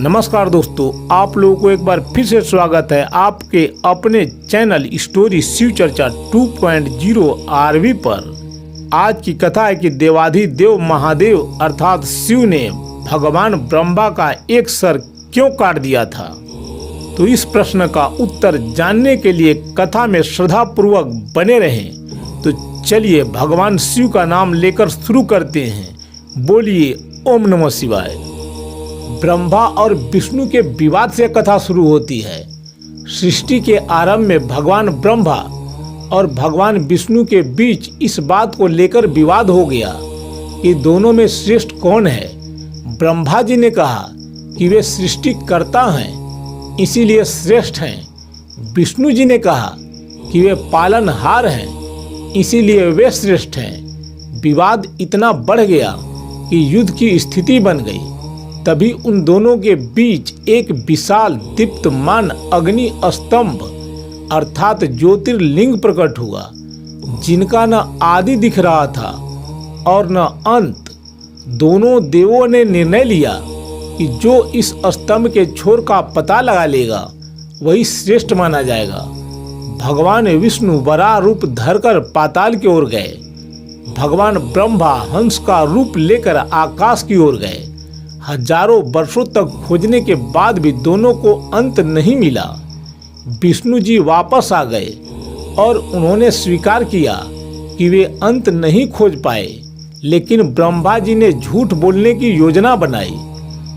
नमस्कार दोस्तों, आप लोगों को एक बार फिर से स्वागत है आपके अपने चैनल स्टोरी शिव चर्चा 2.0 आरवी पर। आज की कथा है कि देवाधिदेव महादेव अर्थात शिव ने भगवान ब्रह्मा का एक सर क्यों काट दिया था। तो इस प्रश्न का उत्तर जानने के लिए कथा में श्रद्धापूर्वक बने रहें। तो चलिए भगवान शिव का नाम लेकर शुरू करते हैं। बोलिए ओम नमः शिवाय। ब्रह्मा और विष्णु के विवाद से कथा शुरू होती है। सृष्टि के आरंभ में भगवान ब्रह्मा और भगवान विष्णु के बीच इस बात को लेकर विवाद हो गया कि दोनों में श्रेष्ठ कौन है। ब्रह्मा जी ने कहा कि वे सृष्टिकर्ता हैं, इसीलिए श्रेष्ठ हैं। विष्णु जी ने कहा कि वे पालनहार हैं, इसीलिए वे श्रेष्ठ हैं। विवाद इतना बढ़ गया कि युद्ध की स्थिति बन गई। तभी उन दोनों के बीच एक विशाल दीप्तमान अग्नि स्तंभ अर्थात ज्योतिर्लिंग प्रकट हुआ, जिनका न आदि दिख रहा था और न अंत। दोनों देवों ने निर्णय लिया कि जो इस स्तंभ के छोर का पता लगा लेगा वही श्रेष्ठ माना जाएगा। भगवान विष्णु वराह रूप धरकर पाताल की ओर गए। भगवान ब्रह्मा हंस का रूप लेकर आकाश की ओर गए। हजारों वर्षों तक खोजने के बाद भी दोनों को अंत नहीं मिला। विष्णु जी वापस आ गए और उन्होंने स्वीकार किया कि वे अंत नहीं खोज पाए, लेकिन ब्रह्मा जी ने झूठ बोलने की योजना बनाई।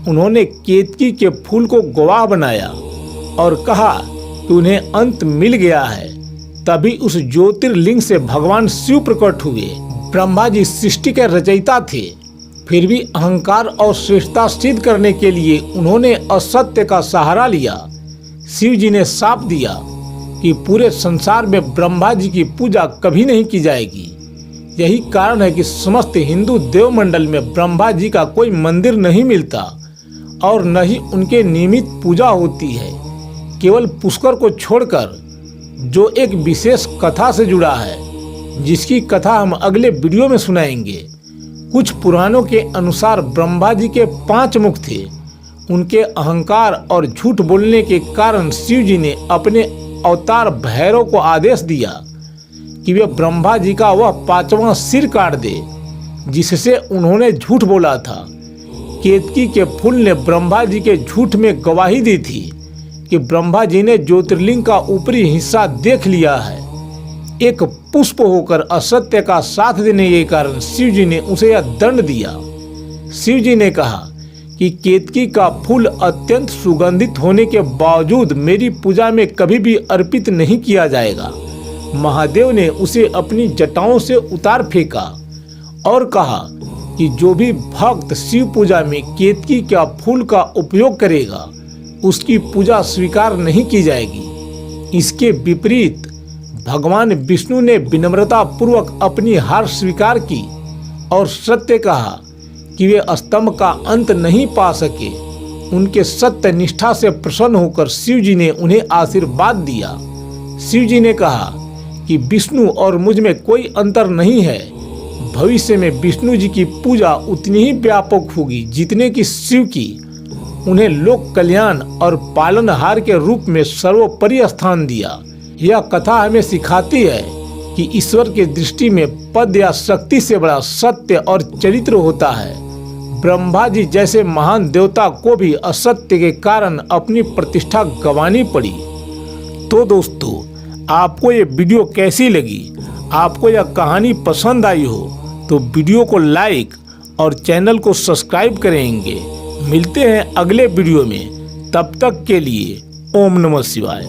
उन्होंने केतकी के फूल को गवाह बनाया और कहा कि उन्हें अंत मिल गया है। तभी उस ज्योतिर्लिंग से भगवान शिव प्रकट हुए। ब्रह्मा जी सृष्टि के रचयिता थे, फिर भी अहंकार और श्रेष्ठता सिद्ध करने के लिए उन्होंने असत्य का सहारा लिया। शिव जी ने शाप दिया कि पूरे संसार में ब्रह्मा जी की पूजा कभी नहीं की जाएगी। यही कारण है कि समस्त हिंदू देव मंडल में ब्रह्मा जी का कोई मंदिर नहीं मिलता और न ही उनके नियमित पूजा होती है। केवल पुष्कर को छोड़कर, जो एक विशेष कथा से जुड़ा है, जिसकी कथा हम अगले वीडियो में सुनाएंगे। कुछ पुराणों के अनुसार ब्रह्मा जी के 5 मुख थे। उनके अहंकार और झूठ बोलने के कारण शिव जी ने अपने अवतार भैरव को आदेश दिया कि वे ब्रह्मा जी का वह 5वां सिर काट दे, जिससे उन्होंने झूठ बोला था। केतकी के फूल ने ब्रह्मा जी के झूठ में गवाही दी थी कि ब्रह्मा जी ने ज्योतिर्लिंग का ऊपरी हिस्सा देख लिया है। एक पुष्प होकर असत्य का साथ देने के कारण शिव जी ने उसे यह दंड दिया। शिव जी ने कहा कि केतकी का फूल अत्यंत सुगंधित होने के बावजूद मेरी पूजा में कभी भी अर्पित नहीं किया जाएगा। महादेव ने उसे अपनी जटाओं से उतार फेंका और कहा कि जो भी भक्त शिव पूजा में केतकी का फूल का उपयोग करेगा उसकी पूजा स्वीकार नहीं की जाएगी। इसके विपरीत भगवान विष्णु ने विनम्रता पूर्वक अपनी हार स्वीकार की और सत्य कहा कि वे स्तंभ का अंत नहीं पा सके। उनके सत्य निष्ठा से प्रसन्न होकर शिव जी ने उन्हें आशीर्वाद दिया। शिव जी ने कहा कि विष्णु और मुझ में कोई अंतर नहीं है। भविष्य में विष्णु जी की पूजा उतनी ही व्यापक होगी जितने की शिव की। उन्हें लोक कल्याण और पालनहार के रूप में सर्वोपरि स्थान दिया। यह कथा हमें सिखाती है कि ईश्वर की दृष्टि में पद या शक्ति से बड़ा सत्य और चरित्र होता है। ब्रह्मा जी जैसे महान देवता को भी असत्य के कारण अपनी प्रतिष्ठा गंवानी पड़ी। तो दोस्तों, आपको ये वीडियो कैसी लगी? आपको यह कहानी पसंद आई हो तो वीडियो को लाइक और चैनल को सब्सक्राइब करेंगे। मिलते हैं अगले वीडियो में, तब तक के लिए ओम नमः शिवाय।